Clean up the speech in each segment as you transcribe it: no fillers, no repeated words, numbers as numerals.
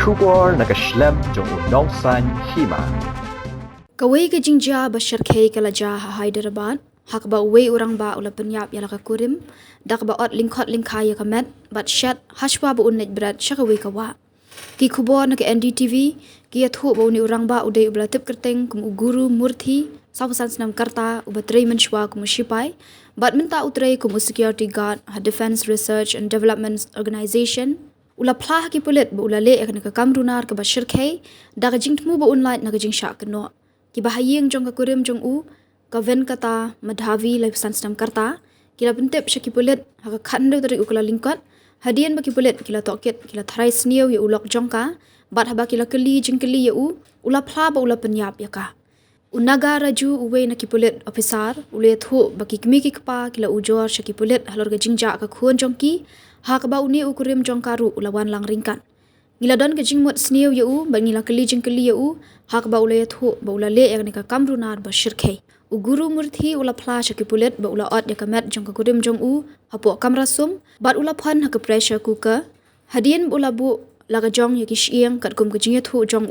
Kubor nakaslem jong unongsan Hima. Kawai ke jingja bashar kei kalaja Hyderadad hak ba we orang ba ula Pynïap ya laka kurim dak ba ot lingkot lingkaya kamet bat shat hashwa ba unnet berat syakawi kawa ki kubor nak NDTV ki athu ba uni orang ba udai ubla tip kerteng kum guru murthi sabusan senam karta ubatrei menshwa kum shipai bat minta utrei kum security guard defense research and development organization ula plah ki pulit ba ula le ek ka kamrunar ka bashar kei dak jingtmu ba unlight nak jing syak no ki bahayeng jong ka kurim jong u ka ven kata madhavi lai pesan senam karta kila pentep syaki pulit haka khandu dari ukala lingkot Hadien baki pulit kila toket kila tharai sniau ya ulok jongka bat haba kila keli jingkeli ya ula pla ba ula Pynïap ya ka unaga raju uwe na ki pulit officer ule thu baki kmi ki kpa kila ujor syaki pulit halor ga jingja ka khun jongki hak ba uni ukurim jongkaru ula wan lang ringkan ngila don ke jingmut sniau ya ba ngila keli jingkeli ya hak ba ule thu ba ula le ya ka kamrunar ba shirkei guru murthi ula pla syaki pulit ba ula ot ya kamet jong ka kurim jong hapo kamrasum bat ula Phon ha ka pressure cooker Hadien ula bu laga jong ya kishieng kat kum kejinge thu jong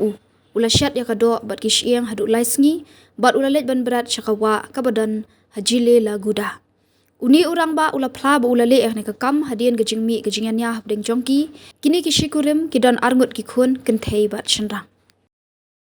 ula shat ya ka do bat kishieng hadu laisngi bat ula let ban berat syakawa ka badan hajile la guda uni orang ba ula pla ba ula le ya ka kam Hadien gejingmi kejingan ya deng jongki kini kishikurim kidon arngut ki khun kenthei bat chenrang